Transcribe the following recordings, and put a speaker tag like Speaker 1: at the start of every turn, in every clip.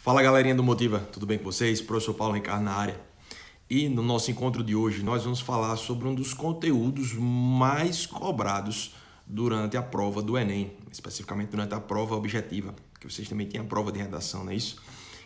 Speaker 1: Fala galerinha do Motiva, tudo bem com vocês? Professor Paulo Ricardo na área. E no nosso encontro de hoje nós vamos falar sobre um dos conteúdos mais cobrados durante a prova do Enem, especificamente durante a prova objetiva, que vocês também têm a prova de redação, não é isso?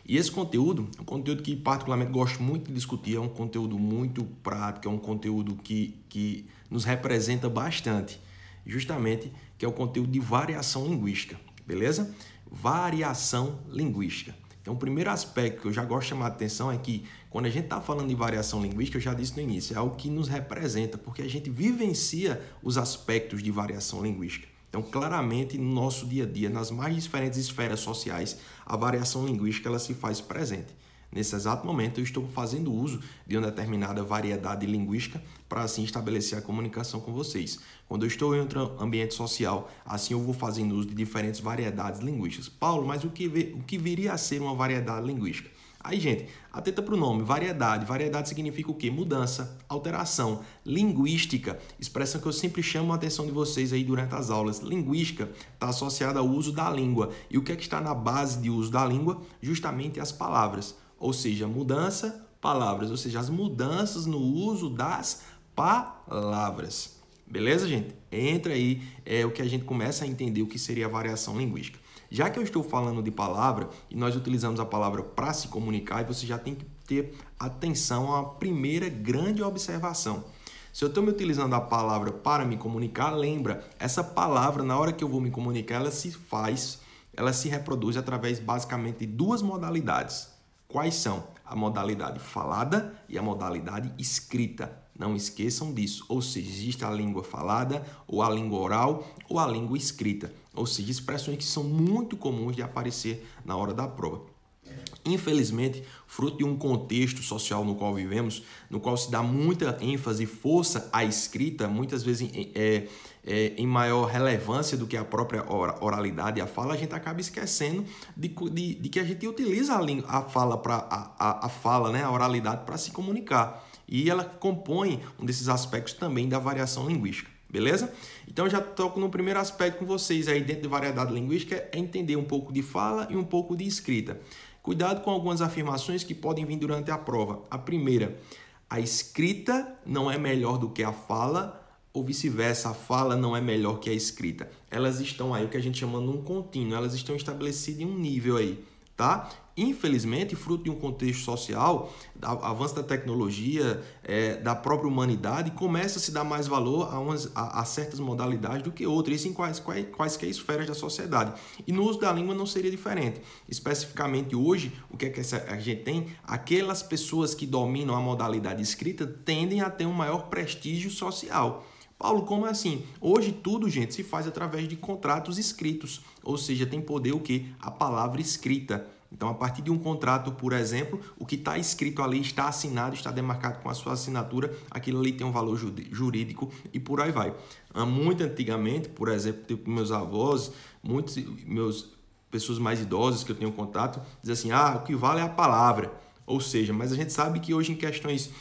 Speaker 1: E esse conteúdo é um conteúdo que particularmente gosto muito de discutir, é um conteúdo muito prático, é um conteúdo que nos representa bastante, justamente que é o conteúdo de variação linguística, beleza? Variação linguística. Então, o primeiro aspecto que eu já gosto de chamar a atenção é que quando a gente está falando de variação linguística, eu já disse no início, é algo que nos representa, porque a gente vivencia os aspectos de variação linguística. Então, claramente, no nosso dia a dia, nas mais diferentes esferas sociais, a variação linguística ela se faz presente. Nesse exato momento, eu estou fazendo uso de uma determinada variedade linguística para, assim, estabelecer a comunicação com vocês. Quando eu estou em outro ambiente social, assim eu vou fazendo uso de diferentes variedades linguísticas. Paulo, mas o que viria a ser uma variedade linguística? Aí, gente, atenta para o nome, variedade. Variedade significa o quê? Mudança, alteração. Linguística, expressão que eu sempre chamo a atenção de vocês aí durante as aulas. Linguística está associada ao uso da língua. E o que é que está na base de uso da língua? Justamente as palavras. Ou seja, mudança, palavras. Ou seja, as mudanças no uso das palavras. Beleza, gente? Entra aí, é o que a gente começa a entender o que seria a variação linguística. Já que eu estou falando de palavra e nós utilizamos a palavra para se comunicar, e você já tem que ter atenção à primeira grande observação. Se eu estou me utilizando a palavra para me comunicar, lembra, essa palavra, na hora que eu vou me comunicar, ela se reproduz através basicamente de duas modalidades. Quais são? A modalidade falada e a modalidade escrita. Não esqueçam disso. Ou seja, existe a língua falada, ou a língua oral, ou a língua escrita. Ou seja, expressões que são muito comuns de aparecer na hora da prova. Infelizmente, fruto de um contexto social no qual vivemos, no qual se dá muita ênfase e força à escrita, muitas vezes em maior relevância do que a própria oralidade e a fala, a gente acaba esquecendo de que a gente utiliza a fala, né, a oralidade para se comunicar. E ela compõe um desses aspectos também da variação linguística. Beleza? Então, já toco no primeiro aspecto com vocês aí dentro de variedade linguística, é entender um pouco de fala e um pouco de escrita. Cuidado com algumas afirmações que podem vir durante a prova. A primeira, a escrita não é melhor do que a fala, ou vice-versa, a fala não é melhor que a escrita. Elas estão aí, o que a gente chama de um contínuo, elas estão estabelecidas em um nível aí, tá? Infelizmente, fruto de um contexto social, avanço da tecnologia, da própria humanidade, começa a se dar mais valor a certas modalidades do que outras, isso em quaisquer esferas da sociedade. E no uso da língua não seria diferente. Especificamente hoje, o que é que a gente tem? Aquelas pessoas que dominam a modalidade escrita tendem a ter um maior prestígio social. Paulo, como assim? Hoje tudo, gente, se faz através de contratos escritos, ou seja, tem poder o quê? A palavra escrita. Então, a partir de um contrato, por exemplo, o que está escrito ali está assinado, está demarcado com a sua assinatura, aquilo ali tem um valor jurídico e por aí vai. Muito antigamente, por exemplo, tipo meus avós, pessoas mais idosas que eu tenho contato, dizem assim, o que vale é a palavra. Ou seja, mas a gente sabe que hoje em questões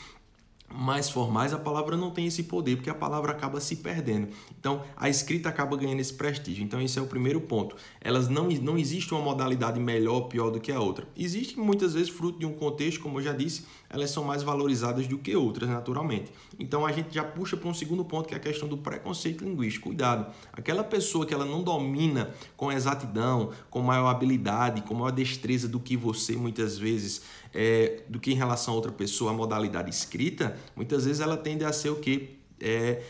Speaker 1: mais formais, a palavra não tem esse poder, porque a palavra acaba se perdendo. Então, a escrita acaba ganhando esse prestígio. Então, esse é o primeiro ponto. Elas não existe uma modalidade melhor ou pior do que a outra. Existe muitas vezes fruto de um contexto, como eu já disse, elas são mais valorizadas do que outras, naturalmente. Então, a gente já puxa para um segundo ponto, que é a questão do preconceito linguístico. Cuidado. Aquela pessoa que ela não domina com exatidão, com maior habilidade, com maior destreza do que você, muitas vezes, do que em relação a outra pessoa, a modalidade escrita, muitas vezes ela tende a ser o quê?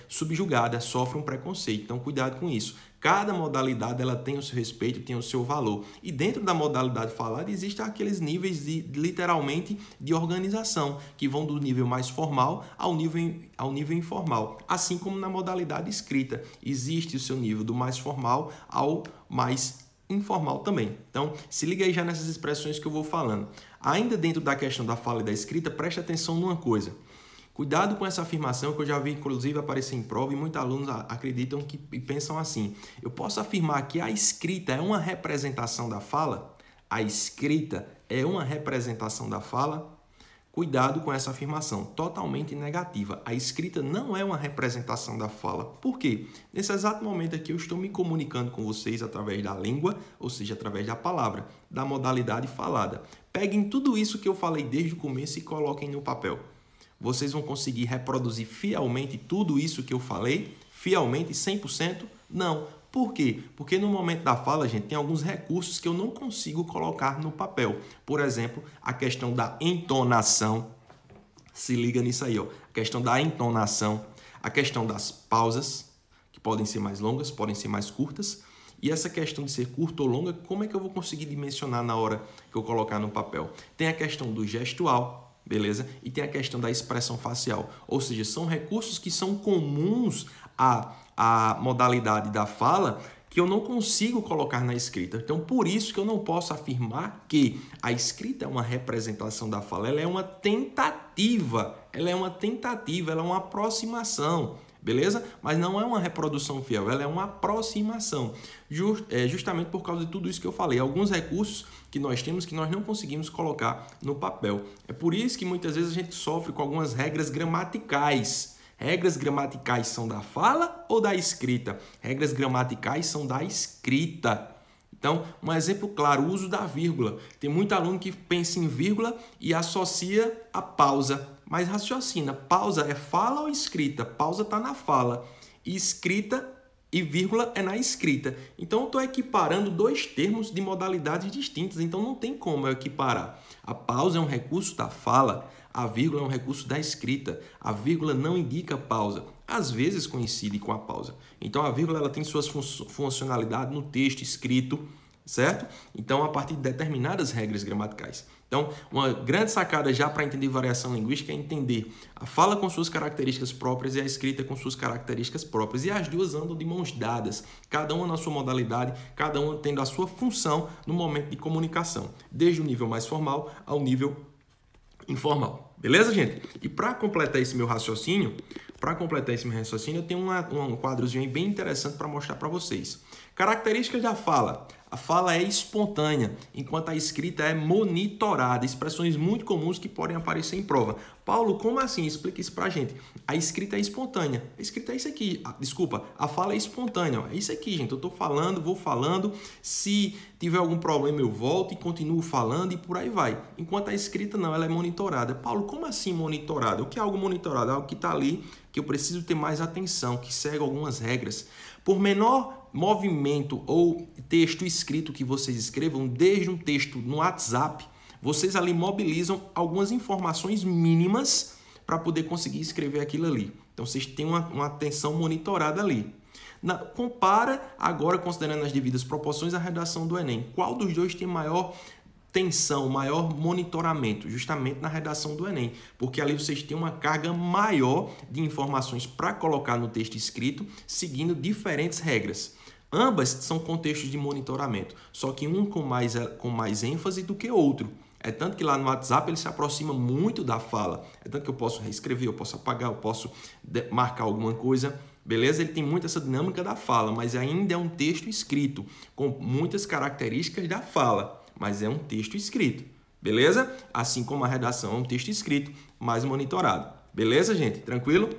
Speaker 1: Subjugada, sofre um preconceito. Então, cuidado com isso. Cada modalidade ela tem o seu respeito, tem o seu valor. E dentro da modalidade falada, existem aqueles níveis literalmente de organização, que vão do nível mais formal ao nível informal. Assim como na modalidade escrita, existe o seu nível do mais formal ao mais informal também. Então, se liga aí já nessas expressões que eu vou falando. Ainda dentro da questão da fala e da escrita, preste atenção numa coisa. Cuidado com essa afirmação que eu já vi, inclusive, aparecer em prova e muitos alunos acreditam e pensam assim. Eu posso afirmar que a escrita é uma representação da fala? A escrita é uma representação da fala? Cuidado com essa afirmação, totalmente negativa. A escrita não é uma representação da fala. Por quê? Nesse exato momento aqui eu estou me comunicando com vocês através da língua, ou seja, através da palavra, da modalidade falada. Peguem tudo isso que eu falei desde o começo e coloquem no papel. Vocês vão conseguir reproduzir fielmente tudo isso que eu falei? Fielmente, 100%? Não. Por quê? Porque no momento da fala, gente, tem alguns recursos que eu não consigo colocar no papel. Por exemplo, a questão da entonação. Se liga nisso aí, ó. A questão da entonação, a questão das pausas, que podem ser mais longas, podem ser mais curtas. E essa questão de ser curta ou longa, como é que eu vou conseguir dimensionar na hora que eu colocar no papel? Tem a questão do gestual, beleza? E tem a questão da expressão facial. Ou seja, são recursos que são comuns a modalidade da fala que eu não consigo colocar na escrita. Então, por isso que eu não posso afirmar que a escrita é uma representação da fala. Ela é uma tentativa, ela é uma aproximação, beleza? Mas não é uma reprodução fiel, ela é uma aproximação. Justamente por causa de tudo isso que eu falei. Alguns recursos que nós temos que nós não conseguimos colocar no papel. É por isso que muitas vezes a gente sofre com algumas regras gramaticais. Regras gramaticais são da fala ou da escrita? Regras gramaticais são da escrita. Então, um exemplo claro, o uso da vírgula. Tem muito aluno que pensa em vírgula e associa a pausa. Mas raciocina, pausa é fala ou escrita? Pausa está na fala. E escrita e vírgula é na escrita. Então, eu estou equiparando dois termos de modalidades distintas. Então, não tem como eu equiparar. A pausa é um recurso da fala. A vírgula é um recurso da escrita. A vírgula não indica pausa. Às vezes coincide com a pausa. Então, a vírgula ela tem suas funcionalidades no texto escrito, certo? Então, a partir de determinadas regras gramaticais. Então, uma grande sacada já para entender variação linguística é entender a fala com suas características próprias e a escrita com suas características próprias. E as duas andam de mãos dadas, cada uma na sua modalidade, cada uma tendo a sua função no momento de comunicação, desde o nível mais formal ao nível informal. Beleza, gente? E para completar esse meu raciocínio, eu tenho um quadrozinho bem interessante para mostrar para vocês. Características da fala. A fala é espontânea, enquanto a escrita é monitorada. Expressões muito comuns que podem aparecer em prova. Paulo, como assim? Explica isso pra gente. A escrita é espontânea. A escrita é isso aqui. A fala é espontânea. É isso aqui, gente. Eu tô falando, vou falando. Se tiver algum problema, eu volto e continuo falando e por aí vai. Enquanto a escrita não, ela é monitorada. Paulo, como assim monitorada? O que é algo monitorado? É algo que está ali, que eu preciso ter mais atenção, que segue algumas regras. Por menor movimento ou texto escrito que vocês escrevam, desde um texto no WhatsApp, vocês ali mobilizam algumas informações mínimas para poder conseguir escrever aquilo ali. Então, vocês têm uma atenção monitorada ali. Compara agora, considerando as devidas proporções, a redação do Enem. Qual dos dois tem maior tensão, maior monitoramento? Justamente na redação do Enem, porque ali vocês têm uma carga maior de informações para colocar no texto escrito, seguindo diferentes regras. Ambas são contextos de monitoramento, só que um com mais ênfase do que outro. É tanto que lá no WhatsApp ele se aproxima muito da fala. É tanto que eu posso reescrever, eu posso apagar, eu posso marcar alguma coisa. Beleza? Ele tem muito essa dinâmica da fala, mas ainda é um texto escrito, com muitas características da fala, mas é um texto escrito. Beleza? Assim como a redação é um texto escrito, mais monitorado. Beleza, gente? Tranquilo?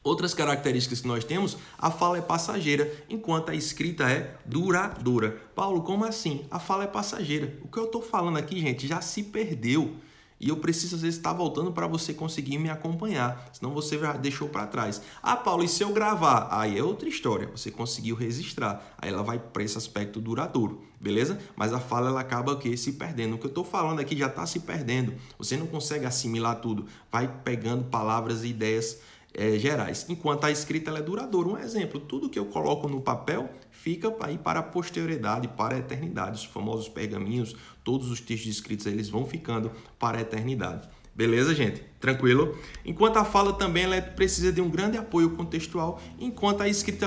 Speaker 1: Outras características que nós temos, a fala é passageira, enquanto a escrita é duradoura. Paulo, como assim? A fala é passageira. O que eu estou falando aqui, gente, já se perdeu. E eu preciso, às vezes, estar voltando para você conseguir me acompanhar. Senão você já deixou para trás. Ah, Paulo, e se eu gravar? Aí é outra história. Você conseguiu registrar. Aí ela vai para esse aspecto duradouro. Beleza? Mas a fala, ela acaba se perdendo. O que eu estou falando aqui já está se perdendo. Você não consegue assimilar tudo. Vai pegando palavras e ideias gerais. Enquanto a escrita ela é duradoura. Um exemplo, tudo que eu coloco no papel fica aí para a posterioridade, para a eternidade. Os famosos pergaminhos, todos os textos escritos, eles vão ficando para a eternidade. Beleza, gente? Tranquilo? Enquanto a fala também ela precisa de um grande apoio contextual, enquanto a escrita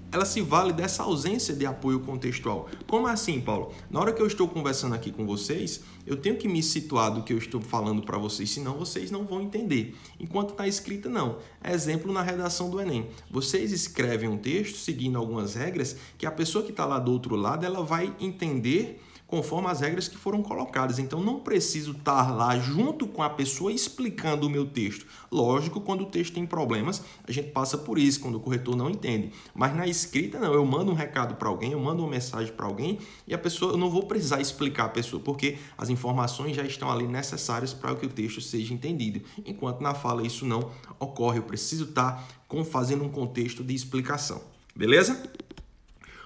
Speaker 1: ela se vale dessa ausência de apoio contextual. Como assim, Paulo? Na hora que eu estou conversando aqui com vocês, eu tenho que me situar do que eu estou falando para vocês, senão vocês não vão entender. Enquanto na escrita, não. Exemplo na redação do Enem. Vocês escrevem um texto seguindo algumas regras que a pessoa que está lá do outro lado ela vai entender conforme as regras que foram colocadas. Então, não preciso estar lá junto com a pessoa explicando o meu texto. Lógico, quando o texto tem problemas, a gente passa por isso, quando o corretor não entende. Mas na escrita, não. Eu mando um recado para alguém, eu mando uma mensagem para alguém e a pessoa, eu não vou precisar explicar a pessoa, porque as informações já estão ali necessárias para que o texto seja entendido. Enquanto na fala isso não ocorre, eu preciso estar fazendo um contexto de explicação. Beleza?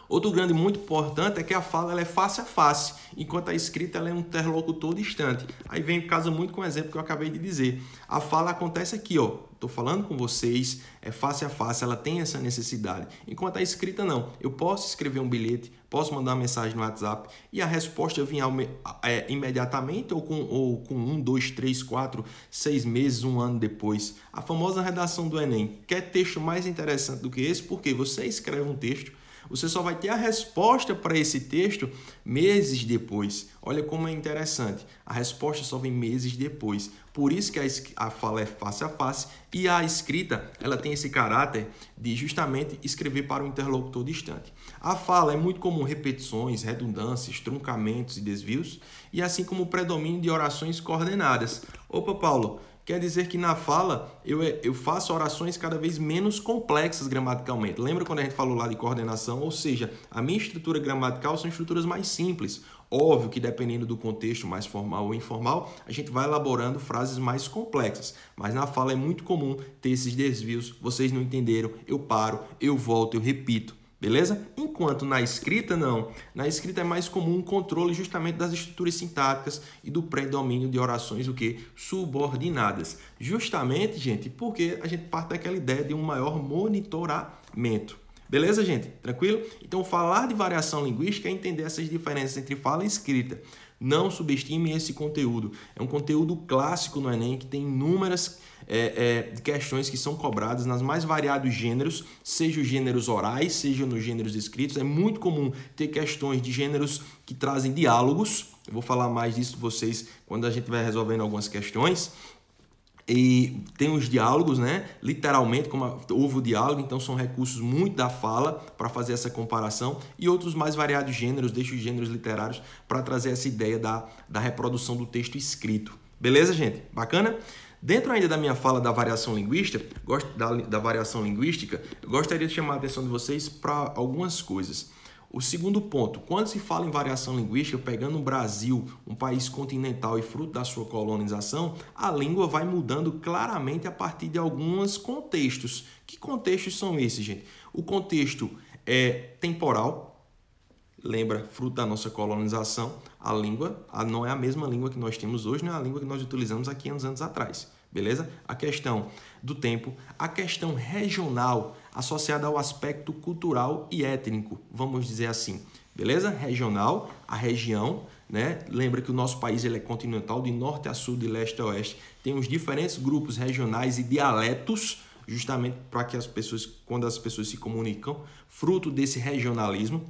Speaker 1: Outro grande muito importante é que a fala ela é face a face, enquanto a escrita ela é um interlocutor distante. Aí vem casa muito com o exemplo que eu acabei de dizer. A fala acontece aqui, ó. Estou falando com vocês, é face a face, ela tem essa necessidade. Enquanto a escrita não. Eu posso escrever um bilhete, posso mandar uma mensagem no WhatsApp e a resposta vir imediatamente ou com 1, 2, 3, 4, 6 meses, 1 ano depois. A famosa redação do Enem. Quer texto mais interessante do que esse? Porque você escreve um texto, você só vai ter a resposta para esse texto meses depois. Olha como é interessante. A resposta só vem meses depois. Por isso que a fala é face a face e a escrita ela tem esse caráter de justamente escrever para o interlocutor distante. A fala é muito comum repetições, redundâncias, truncamentos e desvios, e assim como o predomínio de orações coordenadas. Opa, Paulo, quer dizer que na fala eu faço orações cada vez menos complexas gramaticalmente. Lembra quando a gente falou lá de coordenação? Ou seja, a minha estrutura gramatical são estruturas mais simples. Óbvio que dependendo do contexto mais formal ou informal, a gente vai elaborando frases mais complexas. Mas na fala é muito comum ter esses desvios. Vocês não entenderam, eu paro, eu volto, eu repito. Beleza? Enquanto na escrita, não. Na escrita é mais comum o controle justamente das estruturas sintáticas e do predomínio de orações subordinadas. Justamente, gente, porque a gente parte daquela ideia de um maior monitoramento. Beleza, gente? Tranquilo? Então, falar de variação linguística é entender essas diferenças entre fala e escrita. Não subestime esse conteúdo. É um conteúdo clássico no Enem que tem inúmeras questões que são cobradas nas mais variados gêneros, seja os gêneros orais, seja nos gêneros escritos. É muito comum ter questões de gêneros que trazem diálogos. Eu vou falar mais disso para vocês quando a gente vai resolvendo algumas questões. E tem os diálogos, né? Literalmente, como houve o diálogo, então são recursos muito da fala para fazer essa comparação e outros mais variados gêneros, deixo os gêneros literários para trazer essa ideia da reprodução do texto escrito. Beleza, gente? Bacana? Dentro ainda da minha fala da variação linguística, eu gostaria de chamar a atenção de vocês para algumas coisas. O segundo ponto, quando se fala em variação linguística, pegando o Brasil, um país continental e fruto da sua colonização, a língua vai mudando claramente a partir de alguns contextos. Que contextos são esses, gente? O contexto é temporal, lembra, fruto da nossa colonização, a língua não é a mesma língua que nós temos hoje, não é a língua que nós utilizamos há 500 anos atrás, beleza? A questão do tempo, a questão regional, associada ao aspecto cultural e étnico, vamos dizer assim, beleza? Regional, a região, né? Lembra que o nosso país ele é continental, de norte a sul, de leste a oeste, tem os diferentes grupos regionais e dialetos, justamente para que as pessoas, quando as pessoas se comunicam, fruto desse regionalismo.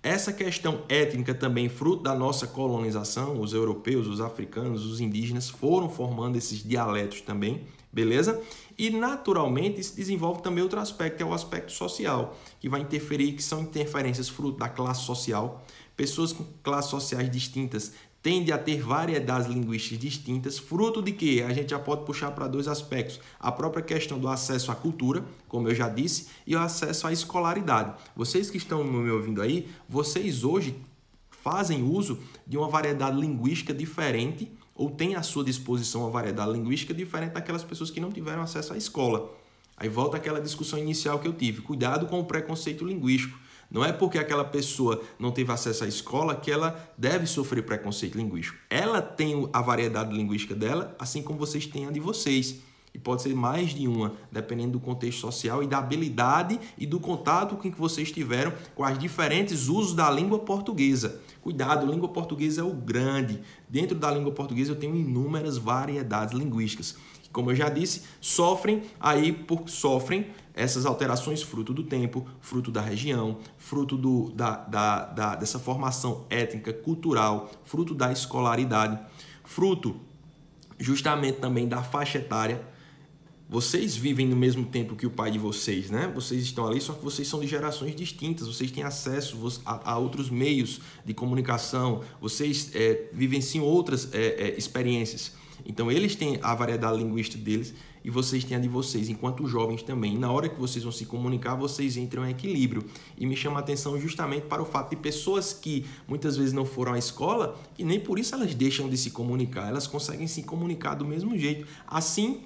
Speaker 1: Essa questão étnica também, fruto da nossa colonização, os europeus, os africanos, os indígenas foram formando esses dialetos também, beleza? E naturalmente se desenvolve também outro aspecto, que é o aspecto social, que vai interferir, que são interferências fruto da classe social. Pessoas com classes sociais distintas tendem a ter variedades linguísticas distintas, fruto de que a gente já pode puxar para dois aspectos. A própria questão do acesso à cultura, como eu já disse, e o acesso à escolaridade. Vocês que estão me ouvindo aí, vocês hoje fazem uso de uma variedade linguística diferente ou têm à sua disposição uma variedade linguística diferente daquelas pessoas que não tiveram acesso à escola. Aí volta aquela discussão inicial que eu tive. Cuidado com o preconceito linguístico. Não é porque aquela pessoa não teve acesso à escola que ela deve sofrer preconceito linguístico. Ela tem a variedade linguística dela, assim como vocês têm a de vocês. E pode ser mais de uma, dependendo do contexto social e da habilidade e do contato com que vocês tiveram com os diferentes usos da língua portuguesa. Cuidado, a língua portuguesa é o grande. Dentro da língua portuguesa eu tenho inúmeras variedades linguísticas. Como eu já disse, sofrem essas alterações fruto do tempo, fruto da região, fruto dessa formação étnica, cultural, fruto da escolaridade, fruto justamente também da faixa etária. vocês vivem no mesmo tempo que o pai de vocês, né? Vocês estão ali, só que vocês são de gerações distintas, vocês têm acesso a outros meios de comunicação, vocês vivenciam outras experiências. Então, eles têm a variedade linguística deles e vocês têm a de vocês, enquanto jovens também. E na hora que vocês vão se comunicar, vocês entram em equilíbrio. E me chama a atenção justamente para o fato de pessoas que muitas vezes não foram à escola e nem por isso elas deixam de se comunicar, elas conseguem se comunicar do mesmo jeito. Assim,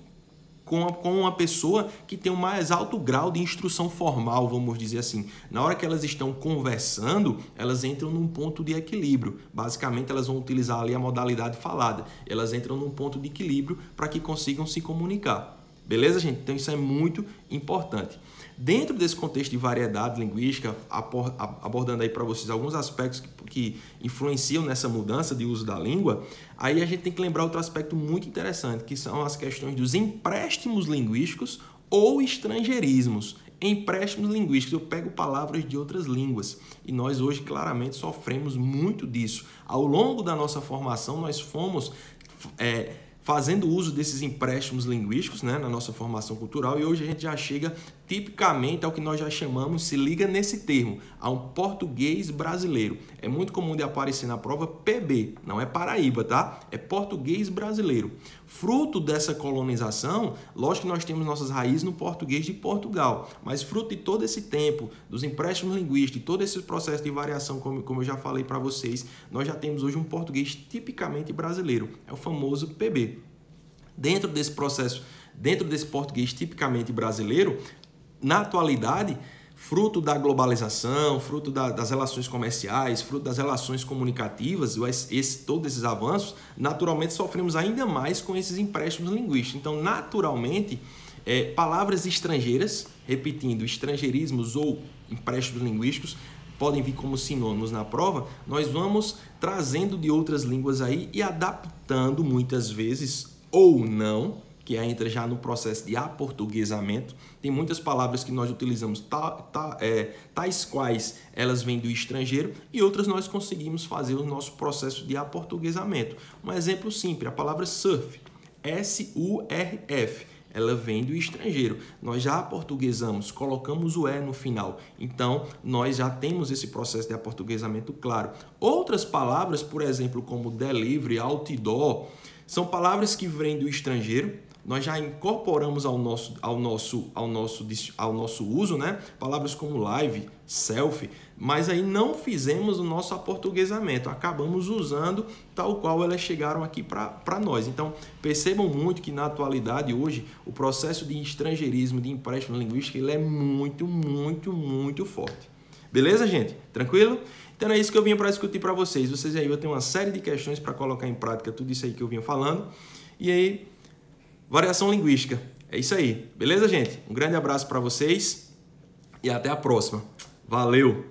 Speaker 1: com uma pessoa que tem um mais alto grau de instrução formal, vamos dizer assim. Na hora que elas estão conversando, elas entram num ponto de equilíbrio. Basicamente, elas vão utilizar ali a modalidade falada. Elas entram num ponto de equilíbrio para que consigam se comunicar. Beleza, gente? Então, isso é muito importante. Dentro desse contexto de variedade linguística, abordando aí para vocês alguns aspectos que influenciam nessa mudança de uso da língua, aí a gente tem que lembrar outro aspecto muito interessante, que são as questões dos empréstimos linguísticos ou estrangeirismos. Empréstimos linguísticos, eu pego palavras de outras línguas e nós hoje claramente sofremos muito disso. Ao longo da nossa formação, nós fomos fazendo uso desses empréstimos linguísticos, né, na nossa formação cultural, e hoje a gente já chega tipicamente ao que nós já chamamos, se liga nesse termo, a um português brasileiro. É muito comum de aparecer na prova PB, não é Paraíba, tá? É português brasileiro. Fruto dessa colonização, lógico que nós temos nossas raízes no português de Portugal, mas fruto de todo esse tempo, dos empréstimos linguísticos, todo esse processo de variação, como eu já falei para vocês, nós já temos hoje um português tipicamente brasileiro, é o famoso PB. Dentro desse processo, dentro desse português tipicamente brasileiro, na atualidade, fruto da globalização, fruto das relações comerciais, fruto das relações comunicativas, todos esses avanços, naturalmente sofremos ainda mais com esses empréstimos linguísticos. Então, naturalmente, palavras estrangeiras, repetindo, estrangeirismos ou empréstimos linguísticos, podem vir como sinônimos na prova, nós vamos trazendo de outras línguas aí e adaptando muitas vezes ou não, que entra já no processo de aportuguesamento. Tem muitas palavras que nós utilizamos tais quais elas vêm do estrangeiro e outras nós conseguimos fazer o nosso processo de aportuguesamento. Um exemplo simples, a palavra surf, S-U-R-F, ela vem do estrangeiro. Nós já aportuguesamos, colocamos o E no final. Então, nós já temos esse processo de aportuguesamento claro. Outras palavras, por exemplo, como delivery, outdoor, são palavras que vêm do estrangeiro, nós já incorporamos ao nosso uso, né? Palavras como live, selfie, mas aí não fizemos o nosso aportuguesamento, acabamos usando tal qual elas chegaram aqui para nós. Então, percebam muito que na atualidade hoje, o processo de estrangeirismo, de empréstimo linguístico, ele é muito, muito, muito forte. Beleza, gente? Tranquilo? Então é isso que eu vinha para discutir para vocês. Vocês aí vão ter uma série de questões para colocar em prática tudo isso aí que eu vinha falando. E aí, variação linguística. É isso aí. Beleza, gente? Um grande abraço para vocês e até a próxima. Valeu!